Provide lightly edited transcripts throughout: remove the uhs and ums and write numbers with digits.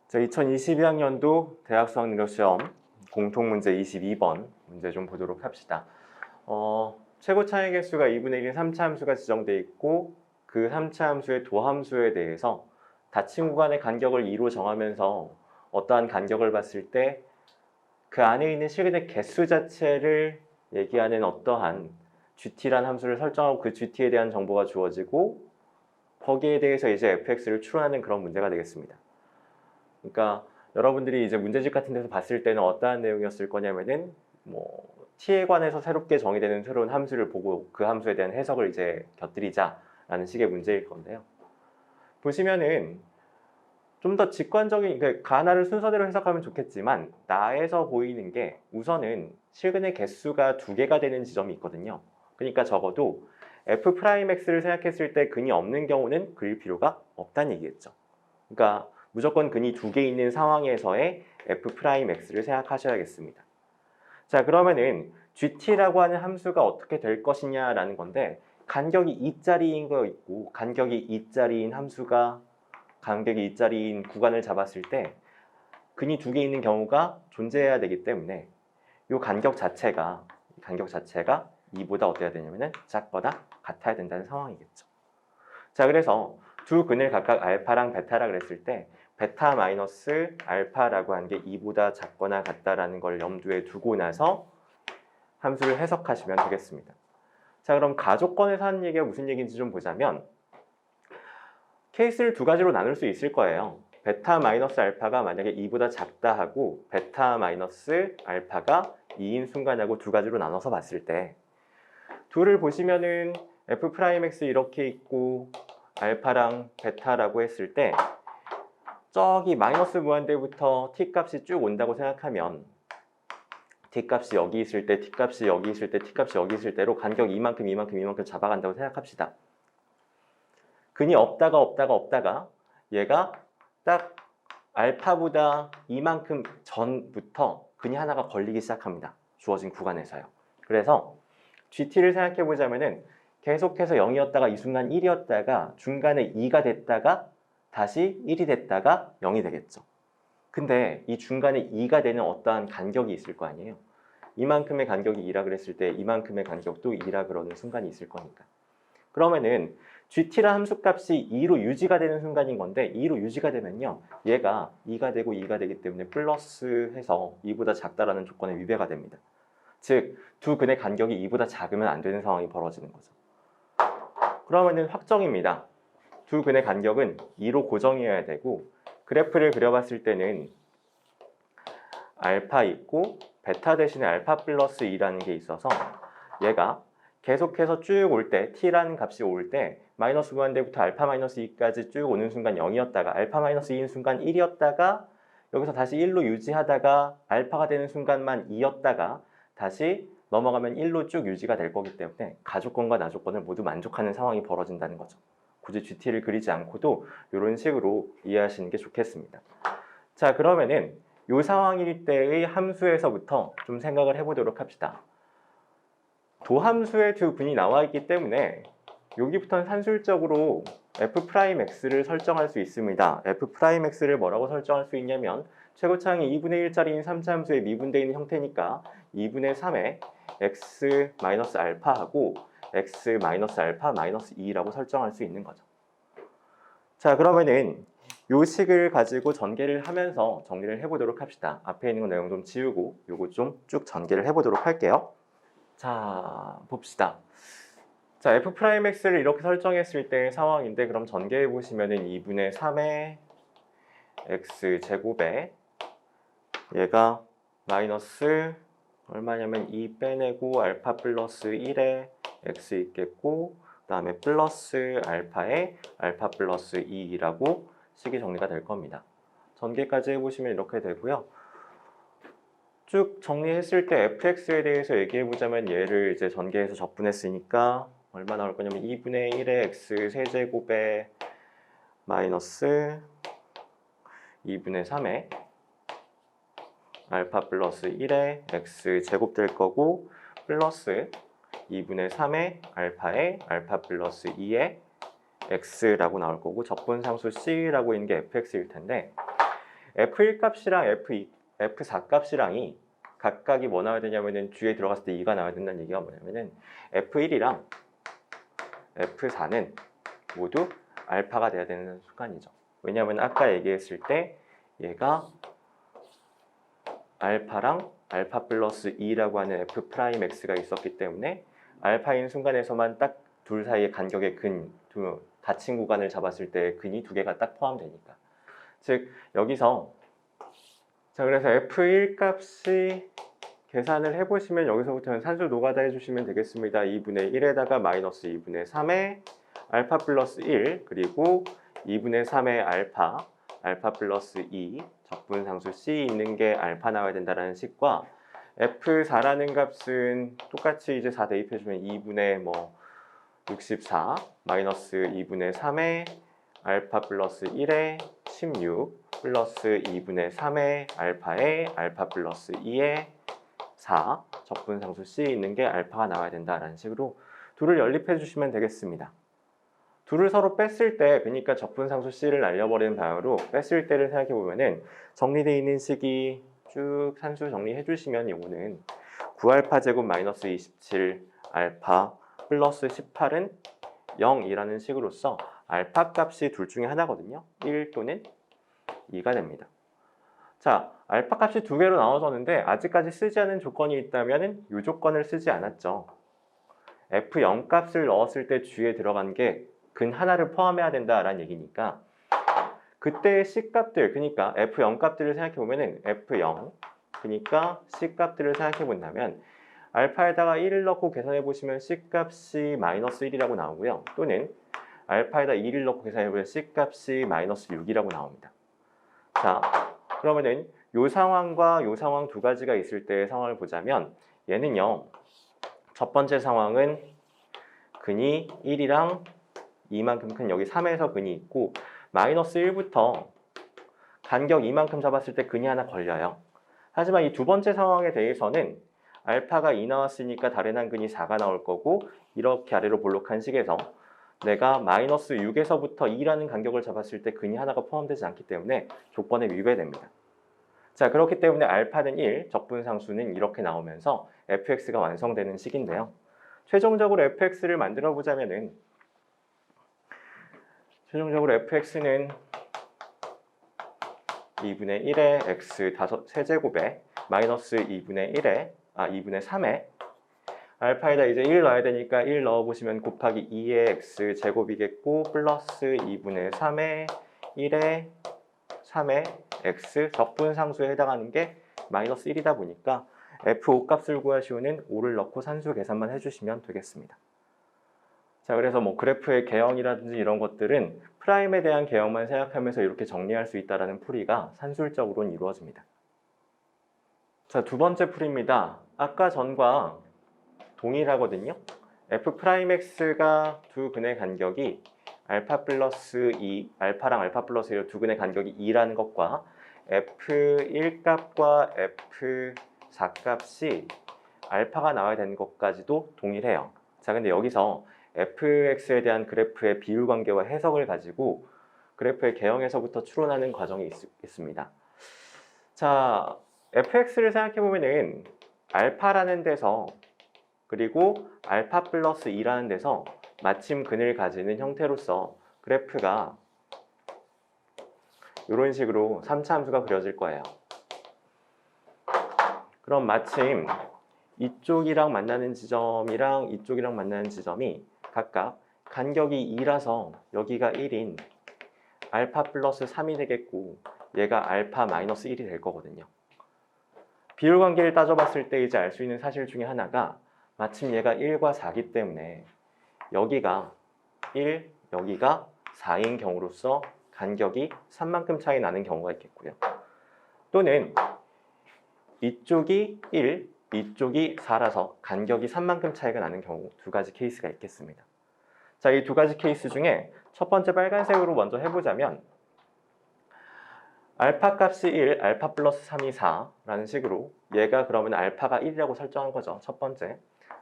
자, 2022학년도 대학 수학능력시험 공통문제 22번 문제 좀 보도록 합시다. 최고 차이 개수가 2분의 1인 3차 함수가 지정되어 있고 그 3차 함수의 도함수에 대해서 닫힌 구간의 간격을 2로 정하면서 어떠한 간격을 봤을 때 그 안에 있는 실근의 개수 자체를 얘기하는 어떠한 GT라는 함수를 설정하고 그 GT에 대한 정보가 주어지고 거기에 대해서 이제 fx를 추론하는 그런 문제가 되겠습니다. 그러니까 여러분들이 이제 문제집 같은 데서 봤을 때는 어떠한 내용이었을 거냐면은 t에 관해서 새롭게 정의되는 새로운 함수를 보고 그 함수에 대한 해석을 이제 곁들이자라는 식의 문제일 건데요. 보시면은 좀 더 직관적인, 그러니까 가나를 순서대로 해석하면 좋겠지만 나에서 보이는 게 우선은 실근의 개수가 2개가 되는 지점이 있거든요. 그러니까 적어도 f'x를 생각했을 때 근이 없는 경우는 그릴 필요가 없다는 얘기겠죠. 그러니까 무조건 근이 2개 있는 상황에서의 f'x를 생각하셔야겠습니다. 자, 그러면은 gt라고 하는 함수가 어떻게 될 것이냐라는 건데 간격이 2짜리인 거 있고 간격이 2짜리인 함수가 간격이 2짜리인 구간을 잡았을 때 근이 2개 있는 경우가 존재해야 되기 때문에 이 간격 자체가 2보다 어때야 되냐면은 작거나 같아야 된다는 상황이겠죠. 자, 그래서 두 근을 각각 알파랑 베타라 그랬을 때 베타 마이너스 알파라고 한 게 2보다 작거나 같다라는 걸 염두에 두고 나서 함수를 해석하시면 되겠습니다. 자, 그럼 가족권에서 하는 얘기가 무슨 얘기인지 좀 보자면 케이스를 2가지로 나눌 수 있을 거예요. 베타 마이너스 알파가 만약에 2보다 작다 하고 베타 마이너스 알파가 2인 순간하고 2가지로 나눠서 봤을 때 둘을 보시면은 f'x 이렇게 있고 알파랑 베타라고 했을 때 저기 마이너스 무한대부터 t 값이 쭉 온다고 생각하면 t 값이 여기 있을 때, t 값이 여기 있을 때, t 값이 여기 있을 때로 간격 이만큼 잡아간다고 생각합시다. 근이 없다가 얘가 딱 알파보다 이만큼 전부터 근이 하나가 걸리기 시작합니다. 주어진 구간에서요. 그래서 GT를 생각해 보자면은 계속해서 0이었다가 이 순간 1이었다가 중간에 2가 됐다가 다시 1이 됐다가 0이 되겠죠. 근데 이 중간에 2가 되는 어떠한 간격이 있을 거 아니에요. 이만큼의 간격이 2라 그랬을 때 이만큼의 간격도 2라 그러는 순간이 있을 거니까. 그러면은 GT라는 함수값이 2로 유지가 되는 순간인 건데 2로 유지가 되면요. 얘가 2가 되고 2가 되기 때문에 플러스해서 2보다 작다라는 조건에 위배가 됩니다. 즉, 두 근의 간격이 2보다 작으면 안 되는 상황이 벌어지는 거죠. 그러면은 확정입니다. 두 근의 간격은 2로 고정이어야 되고 그래프를 그려봤을 때는 알파 있고 베타 대신에 알파 플러스 2라는 게 있어서 얘가 계속해서 쭉 올 때 t라는 값이 올 때 마이너스 무한대부터 알파 마이너스 2까지 쭉 오는 순간 0이었다가 알파 마이너스 2인 순간 1이었다가 여기서 다시 1로 유지하다가 알파가 되는 순간만 2였다가 다시 넘어가면 1로 쭉 유지가 될 거기 때문에 가족권과 나족권을 모두 만족하는 상황이 벌어진다는 거죠. 굳이 GT를 그리지 않고도 이런 식으로 이해하시는 게 좋겠습니다. 자, 그러면은 이 상황일 때의 함수에서부터 좀 생각을 해보도록 합시다. 도함수의 두 근이 나와 있기 때문에 여기부터는 산술적으로 f'x를 설정할 수 있습니다. f'x를 뭐라고 설정할 수 있냐면 최고 차항이 2분의 1짜리인 3차 함수의 미분되어 있는 형태니까 2분의 3에 x-알파하고 x-알파-2라고 설정할 수 있는 거죠. 자, 그러면은 요 식을 가지고 전개를 하면서 정리를 해보도록 합시다. 앞에 있는 내용 좀 지우고 요거 좀 쭉 전개를 해보도록 할게요. 자, 봅시다. 자, f'x를 이렇게 설정했을 때의 상황인데 그럼 전개해 보시면은 2분의 3의 x제곱에 얘가 마이너스 얼마냐면 2 빼내고 알파 플러스 1에 x 있겠고 그 다음에 플러스 알파에 알파 플러스 2라고 식이 정리가 될 겁니다. 전개까지 해보시면 이렇게 되고요. 쭉 정리했을 때 fx에 대해서 얘기해 보자면 얘를 이제 전개해서 적분했으니까 얼마 나올 거냐면 2분의 1의 x 세제곱에 마이너스 2분의 3의 알파 플러스 1의 x 제곱 될 거고 플러스 2분의 3의 알파에 알파 플러스 2의 x라고 나올 거고 적분상수 c라고 있는 게 fx일 텐데 F1 값이랑 F4 값이랑이 각각이 뭐 나와야 되냐면은 뒤에 들어갔을 때 2가 나와야 된다는 얘기가 뭐냐면은 F1이랑 F4는 모두 알파가 돼야 되는 순간이죠. 왜냐하면 아까 얘기했을 때 얘가 알파랑 알파 플러스 2라고 하는 F 프라임 X가 있었기 때문에 알파인 순간에서만 딱 둘 사이의 간격의 닫힌 구간을 잡았을 때 근이 두 개가 딱 포함되니까. 즉 여기서 자 그래서 F1 값이 계산을 해보시면 여기서부터는 산수 노가다 해주시면 되겠습니다. 2분의 1에다가 마이너스 2분의 3의 알파 플러스 1 그리고 2분의 3의 알파 플러스 2 적분상수 C 있는 게 알파 나와야 된다는 식과 F4라는 값은 똑같이 이제 4 대입해주면 2분의 64 마이너스 2분의 3의 알파 플러스 1의 16 플러스 2분의 3의 알파의 알파 플러스 2의 4 적분상수 C 있는 게 알파가 나와야 된다라는 식으로 둘을 연립해 주시면 되겠습니다. 둘을 서로 뺐을 때 그러니까 적분상수 C를 날려버리는 방향으로 뺐을 때를 생각해 보면은 정리되어 있는 식이 쭉 산수 정리해 주시면 이거는 9알파 제곱 마이너스 27 알파 플러스 18은 0이라는 식으로서 알파 값이 둘 중에 하나거든요. 1 또는 2가 됩니다. 자, 알파 값이 두 개로 나눠졌는데 아직까지 쓰지 않은 조건이 있다면 이 조건을 쓰지 않았죠. F0 값을 넣었을 때 주위에 들어간 게 근 하나를 포함해야 된다라는 얘기니까 그때의 C 값들, 그러니까 F0 값들을 생각해 보면은 F0, 그러니까 C 값들을 생각해 본다면 알파에다가 1을 넣고 계산해 보시면 C 값이 마이너스 1이라고 나오고요. 또는 알파에다 2를 넣고 계산해 보면 C 값이 마이너스 6이라고 나옵니다. 자, 그러면은 요 상황과 요 상황 두 가지가 있을 때의 상황을 보자면 얘는요. 첫 번째 상황은 근이 1이랑 2만큼 큰 여기 3에서 근이 있고 마이너스 1부터 간격 2만큼 잡았을 때 근이 하나 걸려요. 하지만 이 두 번째 상황에 대해서는 알파가 2 나왔으니까 다른 한 근이 4가 나올 거고 이렇게 아래로 볼록한 식에서 내가 마이너스 6에서부터 2라는 간격을 잡았을 때 근이 하나가 포함되지 않기 때문에 조건에 위배됩니다. 자, 그렇기 때문에 알파는 1, 적분상수는 이렇게 나오면서 fx가 완성되는 식인데요. 최종적으로 fx를 만들어 보자면은 최종적으로 fx는 2분의 1의 x 세제곱에 마이너스 2분의 3에 알파에다 이제 1 넣어야 되니까 1 넣어보시면 곱하기 2의 x 제곱이겠고 플러스 2분의 3의 1의 3의 x 적분상수에 해당하는 게 마이너스 1이다 보니까 f5 값을 구하시오는 5를 넣고 산수 계산만 해주시면 되겠습니다. 자, 그래서 그래프의 개형이라든지 이런 것들은 프라임에 대한 개형만 생각하면서 이렇게 정리할 수 있다는 풀이가 산술적으로는 이루어집니다. 자, 두 번째 풀이입니다. 아까 전과 동일하거든요. F'X가 두 근의 간격이 알파 플러스 2, 알파랑 알파 플러스 1 두 근의 간격이 2라는 것과 F1 값과 F4 값이 알파가 나와야 되는 것까지도 동일해요. 자, 근데 여기서 fx에 대한 그래프의 비율 관계와 해석을 가지고 그래프의 개형에서부터 추론하는 과정이 있습니다. 자, fx를 생각해 보면은 알파라는 데서 그리고 알파 플러스 2라는 데서 마침 근을 가지는 형태로서 그래프가 이런 식으로 3차 함수가 그려질 거예요. 그럼 마침 이쪽이랑 만나는 지점이랑 이쪽이랑 만나는 지점이 각각 간격이 2라서 여기가 1인 알파 플러스 3이 되겠고 얘가 알파 마이너스 1이 될 거거든요. 비율 관계를 따져봤을 때 이제 알 수 있는 사실 중에 하나가 마침 얘가 1과 4기 때문에 여기가 1, 여기가 4인 경우로서 간격이 3만큼 차이 나는 경우가 있겠고요. 또는 이쪽이 1, 이쪽이 4라서 간격이 3만큼 차이가 나는 경우 두 가지 케이스가 있겠습니다. 자, 이 두 가지 케이스 중에 첫 번째 빨간색으로 먼저 해보자면 알파 값이 1, 알파 플러스 3이 4라는 식으로 얘가 그러면 알파가 1이라고 설정한 거죠. 첫 번째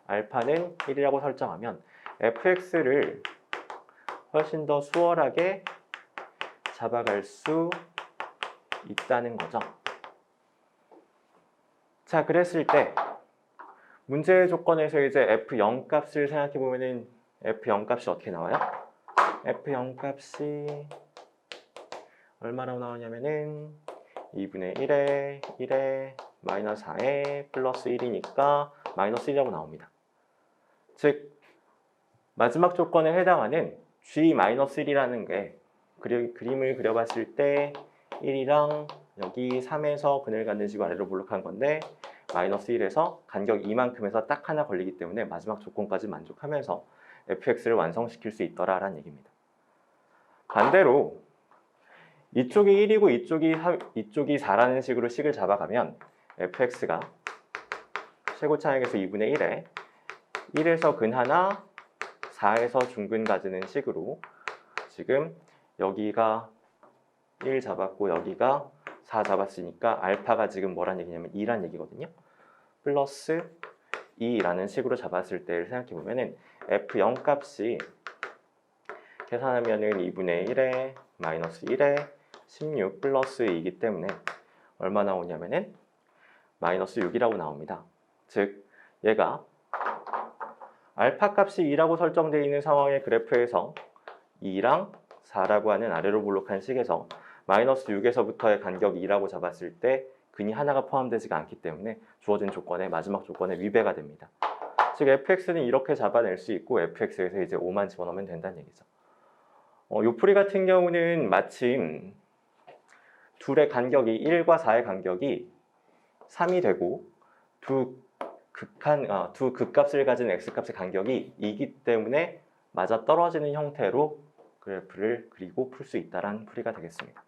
알파는 1이라고 설정하면 fx를 훨씬 더 수월하게 잡아갈 수 있다는 거죠. 자, 그랬을 때 문제의 조건에서 이제 f0 값을 생각해 보면은 f0 값이 어떻게 나와요? f0 값이 얼마라고 나오냐면은 2분의 1에 마이너스 4에 플러스 1이니까 마이너스 1이라고 나옵니다. 즉 마지막 조건에 해당하는 g-1이라는 게 그림을 그려봤을 때 1이랑 여기 3에서 그늘 갖는 식으로 아래로 볼록한 건데 마이너스 1에서 간격 2만큼에서 딱 하나 걸리기 때문에 마지막 조건까지 만족하면서 fx를 완성시킬 수 있더라라는 얘기입니다. 반대로 이쪽이 1이고 이쪽이 4라는 식으로 식을 잡아가면 fx가 최고차항에서 2분의 1에 1에서 근 하나 4에서 중근 가지는 식으로 지금 여기가 1 잡았고 여기가 4 잡았으니까 알파가 지금 뭐란 얘기냐면 2란 얘기거든요. 플러스 2라는 식으로 잡았을 때를 생각해 보면은 f0 값이 계산하면은 2분의 1에 마이너스 1에 16 플러스 2이기 때문에 얼마 나오냐면은 마이너스 6이라고 나옵니다. 즉 얘가 알파 값이 2라고 설정되어 있는 상황의 그래프에서 2랑 4라고 하는 아래로 볼록한 식에서 마이너스 6에서부터의 간격 2라고 잡았을 때 근이 하나가 포함되지가 않기 때문에 주어진 조건의 마지막 조건에 위배가 됩니다. 즉 fx는 이렇게 잡아낼 수 있고 fx에서 이제 5만 집어넣으면 된다는 얘기죠. 요풀이 같은 경우는 마침 둘의 간격이 1과 4의 간격이 3이 되고 두 극값을 가진 x값의 간격이 2이기 때문에 맞아떨어지는 형태로 그래프를 그리고 풀 수 있다는 풀이가 되겠습니다.